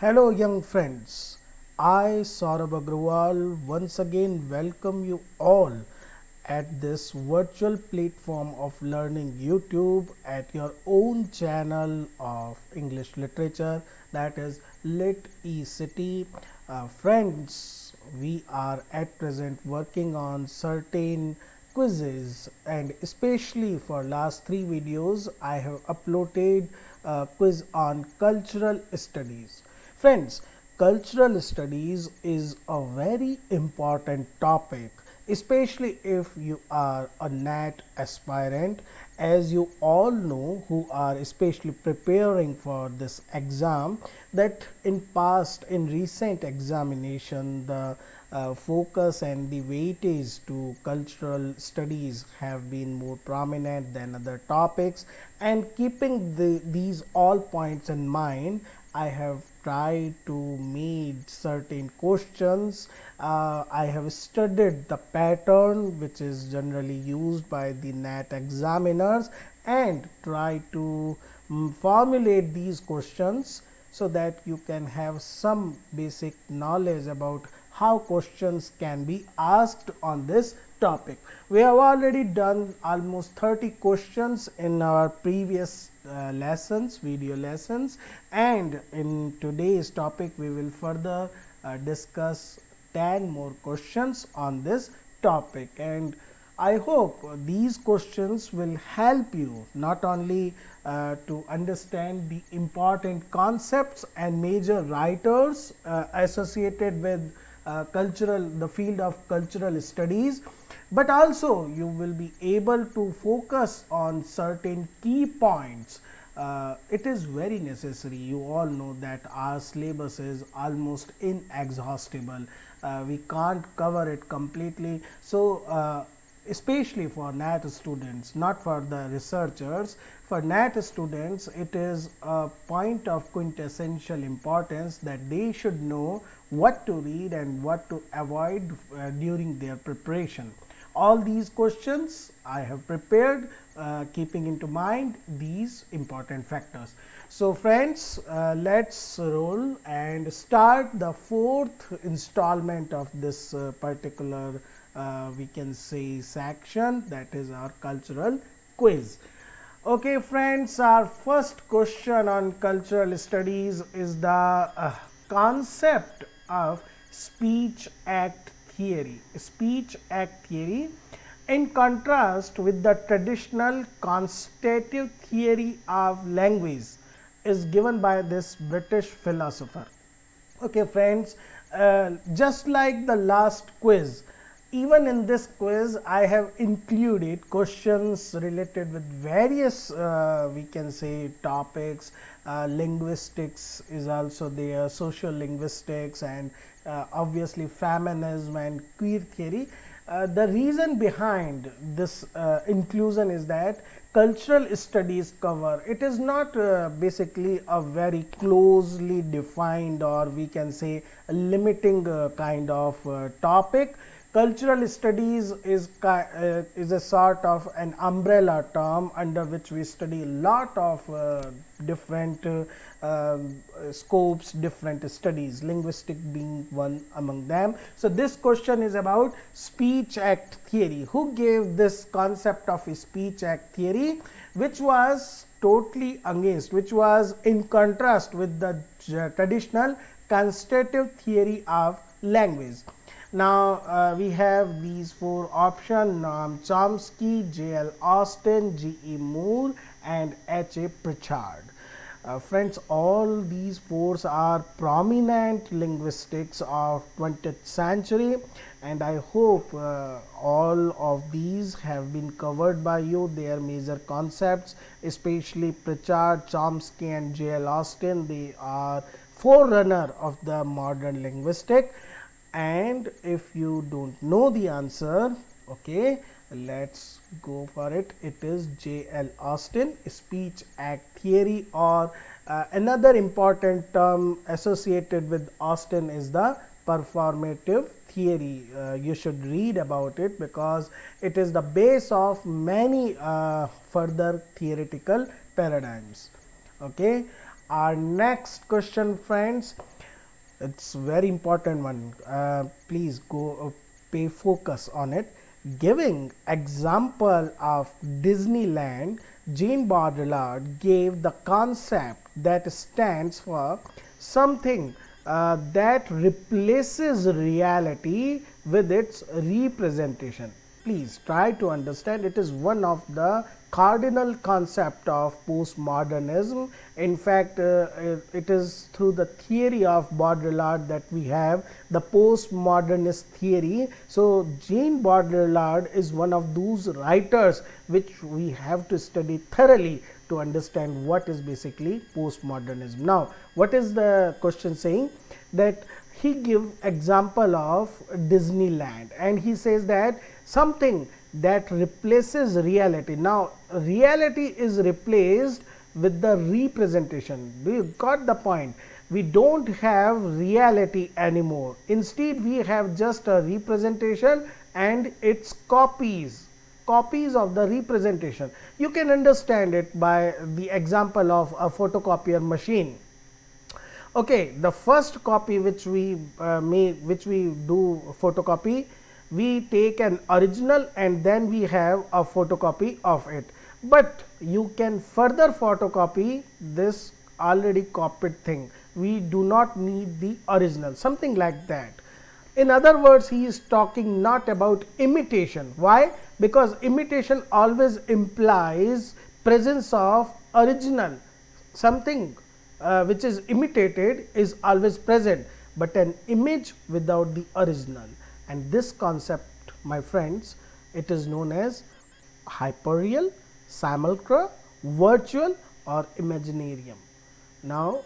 Hello, young friends. I, Saurabh Agrawal, once again welcome you all at this virtual platform of learning YouTube at your own channel of English literature, that is Lit eCity. Friends, we are at present working on certain quizzes, and especially for last three videos I have uploaded a quiz on cultural studies. Friends, cultural studies is a very important topic, especially if you are a NAT aspirant. As you all know, who are especially preparing for this exam, that in recent examination, the focus and the weightage to cultural studies have been more prominent than other topics, and keeping these all points in mind, I have tried to make certain questions. I have studied the pattern which is generally used by the NAT examiners and try to formulate these questions so that you can have some basic knowledge about how questions can be asked on this topic. We have already done almost 30 questions in our previous video lessons, and in today's topic we will further discuss 10 more questions on this topic. And I hope these questions will help you not only to understand the important concepts and major writers associated with the field of cultural studies, but also you will be able to focus on certain key points. It is very necessary. You all know that our syllabus is almost inexhaustible. We can't cover it completely. So, especially for NAT students, not for the researchers, for NAT students, it is a point of quintessential importance that they should know what to read and what to avoid during their preparation. All these questions I have prepared keeping into mind these important factors. So friends, let's roll and start the fourth installment of this particular we can say section, that is our cultural quiz. Okay friends, our first question on cultural studies is the concept of speech act theory. Speech act theory, in contrast with the traditional constitutive theory of language, is given by this British philosopher. Okay friends, just like the last quiz, even in this quiz I have included questions related with various we can say topics. Linguistics is also there, social linguistics, and obviously feminism and queer theory. The reason behind this inclusion is that cultural studies cover, it is not basically a very closely defined, or we can say a limiting kind of topic. Cultural studies is a sort of an umbrella term under which we study a lot of different scopes, different studies, linguistic being one among them. So this question is about speech act theory. Who gave this concept of speech act theory, which was totally against, which was in contrast with the traditional constitutive theory of language? Now we have these four options: Noam Chomsky, J.L. Austin, G.E. Moore, and H.A. Pritchard. Friends, all these four are prominent linguistics of 20th century, and I hope all of these have been covered by you, their major concepts, especially Pritchard, Chomsky, and J.L. Austin. They are forerunner of the modern linguistic. And if you don't know the answer, okay, let's go for it. It is J.L. Austin, speech act theory, or another important term associated with Austin is the performative theory. You should read about it because it is the base of many further theoretical paradigms. Okay. our next question, friends. It's very important one. Please go pay focus on it. Giving example of Disneyland, Jean Baudrillard gave the concept that stands for something that replaces reality with its representation. Please try to understand, it is one of the cardinal concept of postmodernism. In fact, it is through the theory of Baudrillard that we have the postmodernist theory. So Jean Baudrillard is one of those writers which we have to study thoroughly to understand what is basically postmodernism. Now, what is the question saying? That he give example of Disneyland, and he says that something that replaces reality. Now, reality is replaced with the representation. Do you got the point? We don't have reality anymore. Instead, we have just a representation and its copies of the representation. You can understand it by the example of a photocopier machine. Okay, the first copy which we which we do photocopy, we take an original and then we have a photocopy of it. But you can further photocopy this already copied thing. We do not need the original, something like that. In other words, he is talking not about imitation. Why? Because imitation always implies presence of original. Something which is imitated is always present, but an image without the original. And this concept, my friends, it is known as hyperreal, simulacra, virtual, or imaginarium. Now,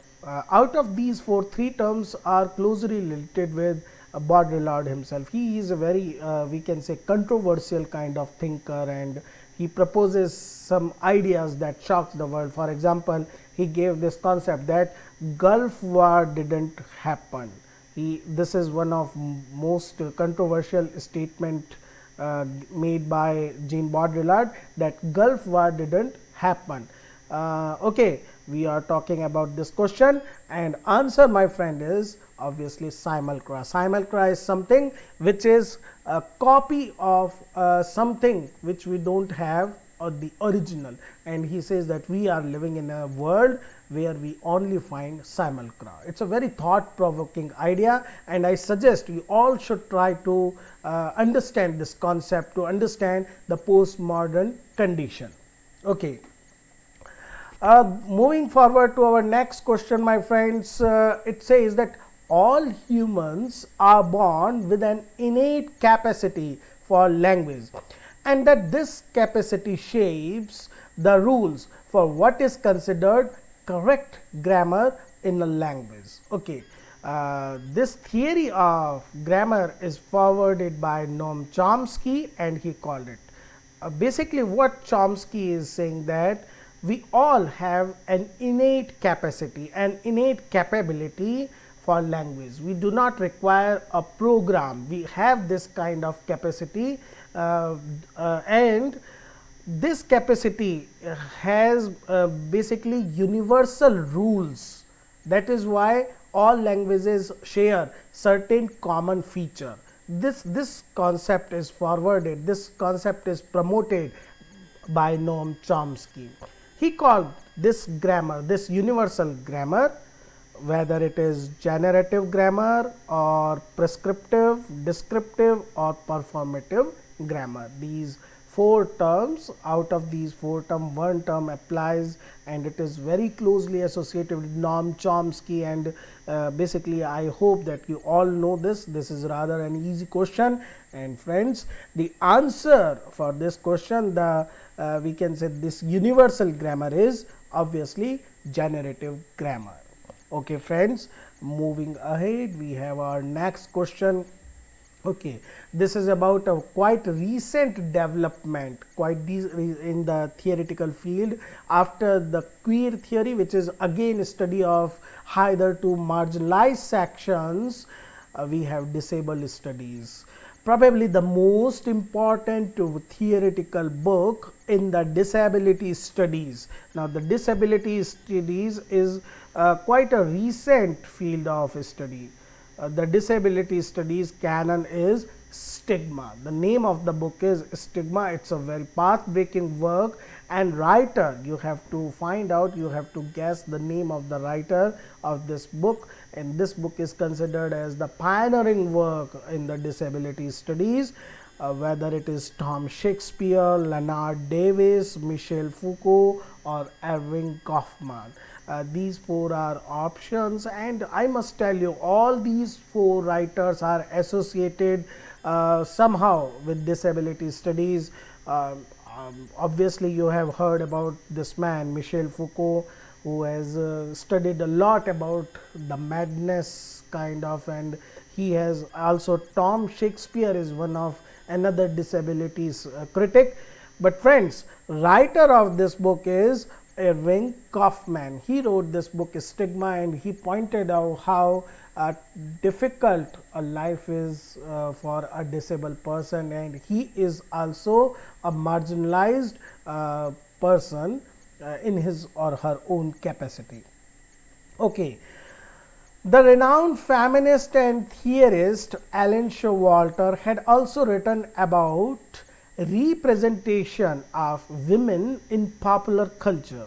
out of these three terms are closely related with Baudrillard himself. He is a very, we can say, controversial kind of thinker, and he proposes some ideas that shocks the world. For example, he gave this concept that Gulf War didn't happen. This is one of most controversial statement made by Jean Baudrillard, that Gulf War didn't happen. Okay, we are talking about this question, and answer, my friend, is obviously simulacra. Simulacra is something which is a copy of something which we don't have or the original, and he says that we are living in a world where we only find simulacra. It's a very thought provoking idea, and I suggest you all should try to understand this concept, to understand the postmodern condition. Okay. Moving forward to our next question, my friends, it says that all humans are born with an innate capacity for language, and that this capacity shapes the rules for what is considered correct grammar in a language. Okay, this theory of grammar is forwarded by Noam Chomsky, and he called it. Basically, what Chomsky is saying, that we all have an innate capacity, an innate capability for language. We do not require a program. We have this kind of capacity, and this capacity has basically universal rules. That is why all languages share certain common feature. This concept is forwarded, this concept is promoted by Noam Chomsky. He called this grammar, this universal grammar, whether it is generative grammar or prescriptive, descriptive, or performative grammar. These four terms, out of these four terms, one term applies, and it is very closely associated with Noam Chomsky, and basically I hope that you all know this. This is rather an easy question, and friends, the answer for this question, we can say this universal grammar is obviously generative grammar. Okay, friends, moving ahead, we have our next question. Okay, this is about a quite recent development, in the theoretical field after the queer theory, which is again a study of either to marginalized sections. We have disabled studies. Probably the most important theoretical book in the disability studies. Now, the disability studies is quite a recent field of study. The disability studies canon is Stigma. The name of the book is Stigma. It's a very path-breaking work, and writer, you have to find out, you have to guess the name of the writer of this book, and this book is considered as the pioneering work in the disability studies. Whether it is Tom Shakespeare, Leonard Davis, Michel Foucault, or Erving Goffman. These four are options, and I must tell you, all these four writers are associated somehow with disability studies. Obviously, you have heard about this man, Michel Foucault, who has studied a lot about the madness kind of, and he has also, Tom Shakespeare is one of another disabilities critic. But friends, writer of this book is Erving Goffman. He wrote this book Stigma, and he pointed out how difficult a life is for a disabled person, and he is also a marginalized person in his or her own capacity. Okay. The renowned feminist and theorist Ellen Showalter had also written about representation of women in popular culture.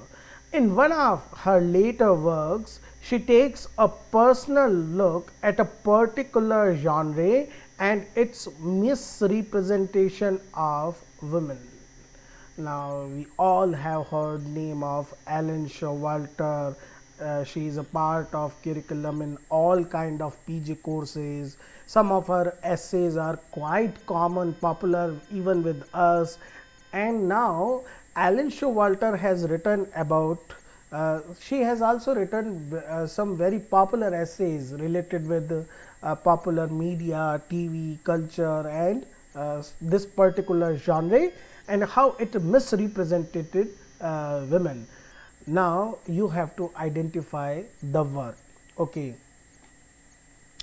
In one of her later works, she takes a personal look at a particular genre and its misrepresentation of women. Now, we all have heard name of Ellen Showalter. She is a part of curriculum in all kind of PG courses. Some of her essays are quite common, popular even with us. And now Ellen Showalter has written about, she has also written some very popular essays related with popular media, TV, culture, and this particular genre, and how it misrepresented women. Now you have to identify the work.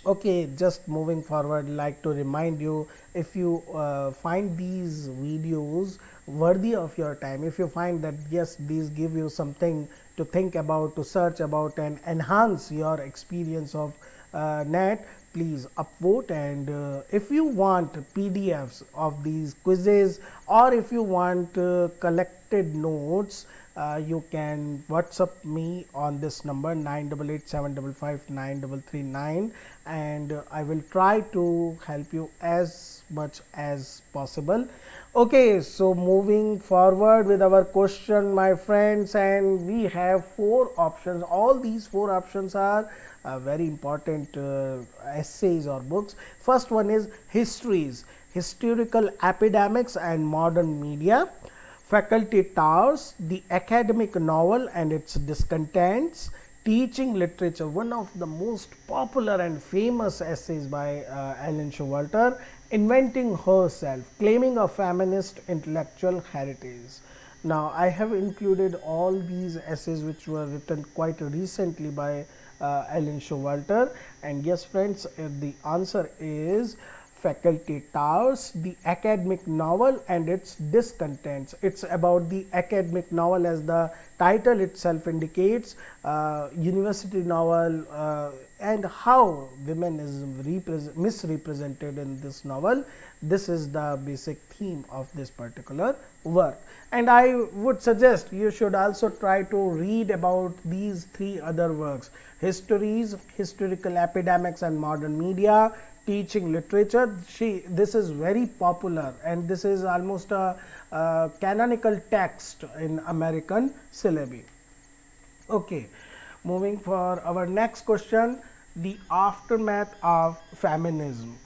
Okay, just moving forward, like to remind you, if you find these videos worthy of your time, if you find that yes, these give you something to think about, to search about, and enhance your experience of net, please upvote. And if you want PDFs of these quizzes, or if you want collected notes, you can WhatsApp me on this number 9887559339, and I will try to help you as much as possible. Okay, so moving forward with our question, my friends, and we have four options. All these four options are very important essays or books. First one is histories, historical epidemics and modern media. Faculty Towers, the academic novel and its discontents. Teaching literature, one of the most popular and famous essays by Ellen Showalter. Inventing herself, claiming a feminist intellectual heritage. Now, I have included all these essays which were written quite recently by Ellen Showalter, and yes, friends, the answer is Faculty Towers, the academic novel and its discontents. It's about the academic novel, as the title itself indicates, university novel, and how women is misrepresented in this novel. This is the basic theme of this particular work, and I would suggest you should also try to read about these three other works: histories, historical epidemics and modern media, teaching literature. This is very popular, and this is almost a canonical text in American syllabi. Okay, moving for our next question, the aftermath of feminism.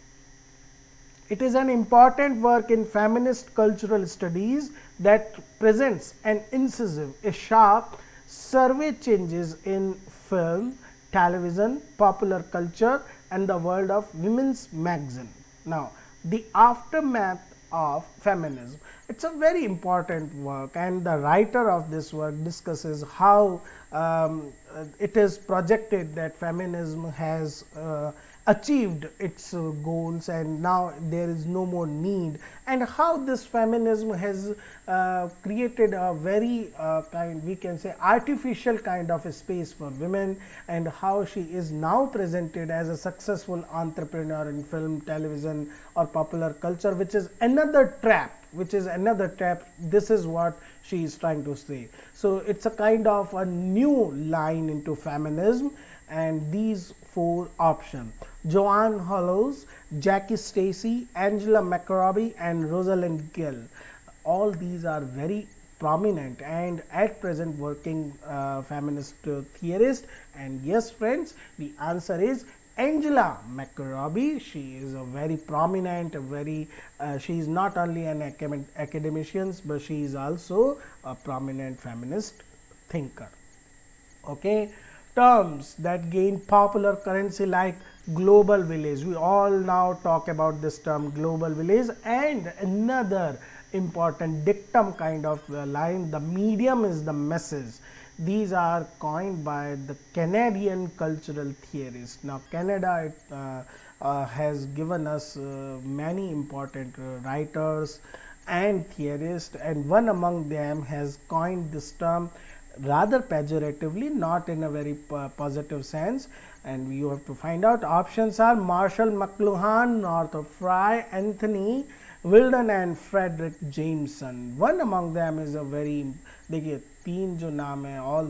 It is an important work in feminist cultural studies that presents an incisive, a sharp survey changes in film, television, popular culture, and the world of women's magazine. Now, the aftermath of feminism. It's a very important work, and the writer of this work discusses how it is projected that feminism has achieved its goals, and now there is no more need, and how this feminism has created a very we can say artificial kind of a space for women, and how she is now presented as a successful entrepreneur in film, television or popular culture, which is another trap, this is what she is trying to say. So it's a kind of a new line into feminism, and these four options: Joanne Hollows, Jackie Stacey, Angela McRobbie and Rosalind Gill. All these are very prominent and at present working feminist theorists. And yes friends, the answer is Angela McRobbie. She is a very prominent, she is not only an academician, but she is also a prominent feminist thinker. Okay, terms that gain popular currency like global village. We all now talk about this term global village, and another important dictum kind of line: the medium is the message. These are coined by the Canadian cultural theorist. Now Canada has given us many important writers and theorists, and one among them has coined this term rather pejoratively, not in a very positive sense, and you have to find out. Options are Marshall McLuhan, Northrop Frye, Anthony Wilden and Frederick Jameson. One among them is a very, देखिए तीन जो नाम है, all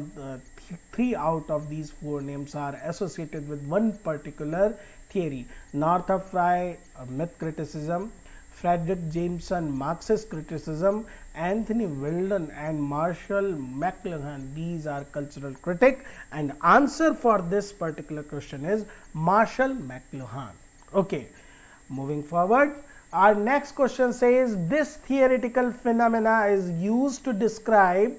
three out of these four names are associated with one particular theory: Northrop Frye, myth criticism; Frederick Jameson, Marxist criticism; Anthony Wilden and Marshall McLuhan, these are cultural critic, and answer for this particular question is Marshall McLuhan. Okay, moving forward, our next question says this theoretical phenomena is used to describe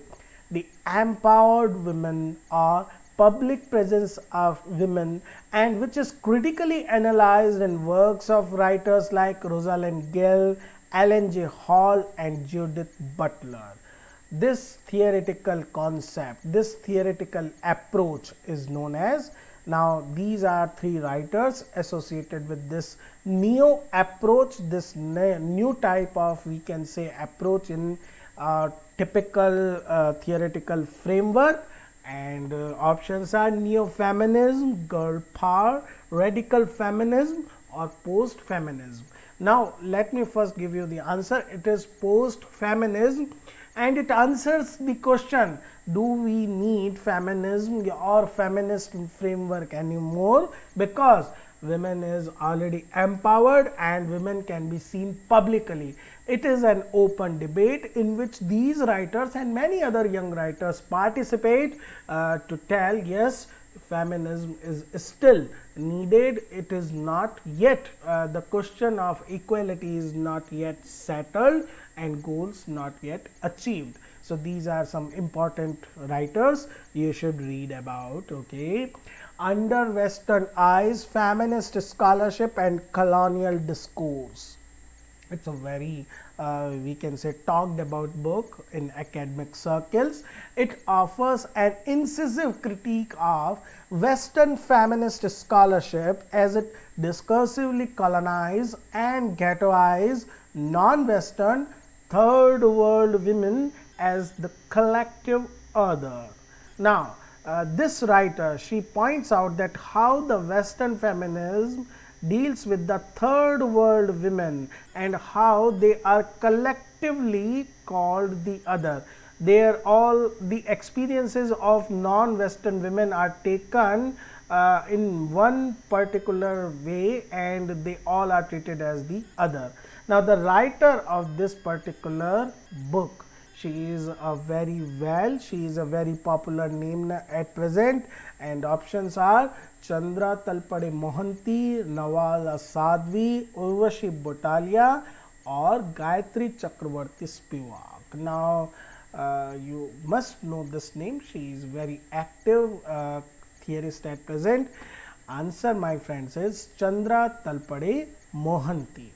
the empowered women or public presence of women, and which is critically analyzed in works of writers like Rosalind Gill, Ellen J. Hall and Judith Butler. This theoretical concept, this theoretical approach is known as, now these are three writers associated with this neo approach, this new type of, we can say, approach in typical theoretical framework, and options are neo-feminism, girl power, radical feminism or post-feminism. Now let me first give you the answer. It is post-feminism, and it answers the question, do we need feminism or feminist framework anymore, because women is already empowered and women can be seen publicly. It is an open debate in which these writers and many other young writers participate to tell, yes, feminism is still needed. It is not yet, the question of equality is not yet settled and goals not yet achieved. So these are some important writers you should read about. Okay, Under Western Eyes, Feminist Scholarship and Colonial Discourse. It's a very we can say talked about book in academic circles. It offers an incisive critique of Western feminist scholarship as it discursively colonize and ghettoize non-Western third world women as the collective other. Now this writer, she points out that how the Western feminism deals with the third world women and how they are collectively called the other. They are all, the experiences of non-Western women are taken in one particular way and they all are treated as the other. Now the writer of this particular book, she is a very popular name at present, and options are Chandra Talpade Mohanty, Nawal Sadvi, Urvashi Botalia or Gayatri Chakravarti Spivak. Now you must know this name. She is very active theorist at present. Answer, my friends, is Chandra Talpade Mohanty.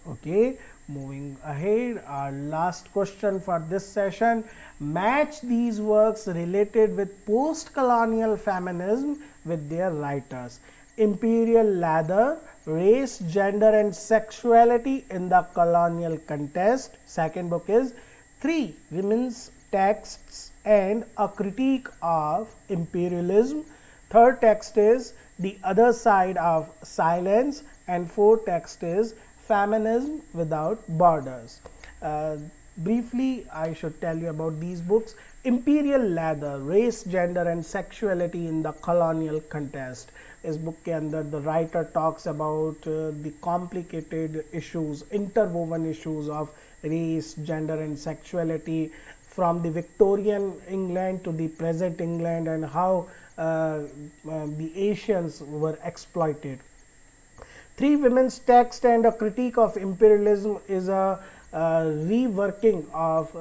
Okay, Moving ahead, our last question for this session: match these works related with post-colonial feminism with their writers. Imperial Ladder, Race, Gender and Sexuality in the Colonial Contest. Second book is Three Women's Texts and a Critique of Imperialism. Third text is The Other Side of Silence, and fourth text is Feminism Without Borders. Briefly, I should tell you about these books. Imperial Ladder, Race, Gender and Sexuality in the Colonial Contest. इस book के अंदर the writer talks about the complicated issues, interwoven issues of race, gender and sexuality from the Victorian England to the present England, and how the Asians were exploited. Three Women's Text and a Critique of Imperialism is a reworking of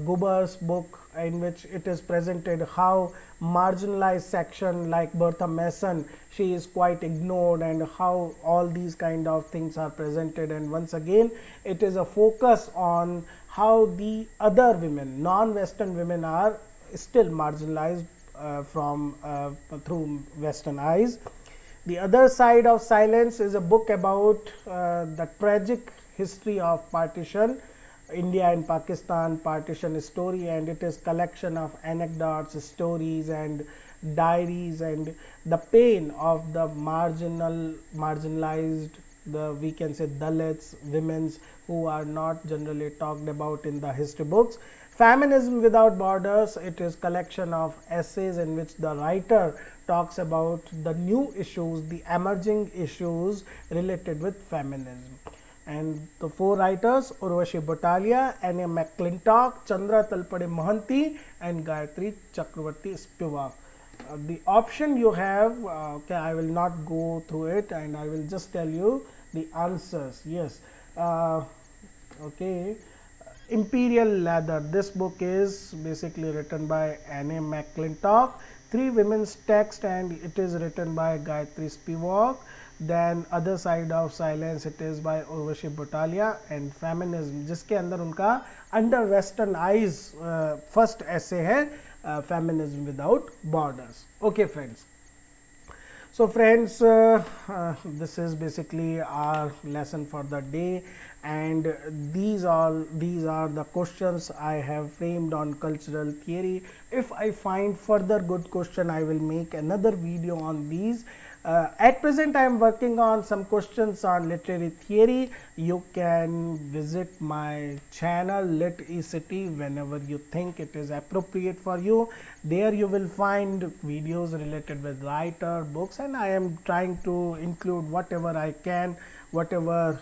Guber's book, in which it is presented how marginalized section like Bertha Mason, she is quite ignored, and how all these kind of things are presented. And once again, it is a focus on how the other women, non-Western women, are still marginalized through Western eyes. The Other Side of Silence is a book about the tragic history of partition, India and Pakistan partition story, and it is collection of anecdotes, stories and diaries, and the pain of the marginalized, we can say Dalits, women's who are not generally talked about in the history books. Feminism Without Borders, it is collection of essays in which the writer talks about the new issues, the emerging issues related with feminism. And the four writers, Urvashi Bhattalia, N.A. McClintock, Chandra Talpade Mohanty and Gayatri Chakravarti Spivak. The option you have, okay, I will not go through it and I will just tell you the answers. Yes, okay. Imperial Ladder, this book is basically written by N.A. McClintock. Three Women's Text, and it is written by Gayatri Spivak. Then Other Side of Silence, it is by Urvashi Bhattalia. And Feminism, जिसके अंदर उनका Under Western Eyes first essay है, Feminism Without Borders. Okay friends. So friends, this is basically our lesson for the day, and these are the questions I have framed on cultural theory. If I find further good question, I will make another video on these. At present, I am working on some questions on literary theory. You can visit my channel Lit ECT whenever you think it is appropriate for you. There you will find videos related with writer, books, and I am trying to include whatever I can, whatever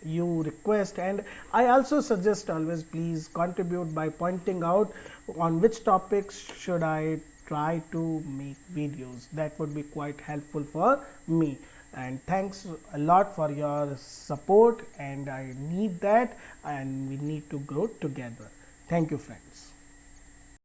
you request. And I also suggest always please contribute by pointing out on which topics should I try to make videos. That would be quite helpful for me. And thanks a lot for your support, and I need that, and we need to grow together. Thank you friends.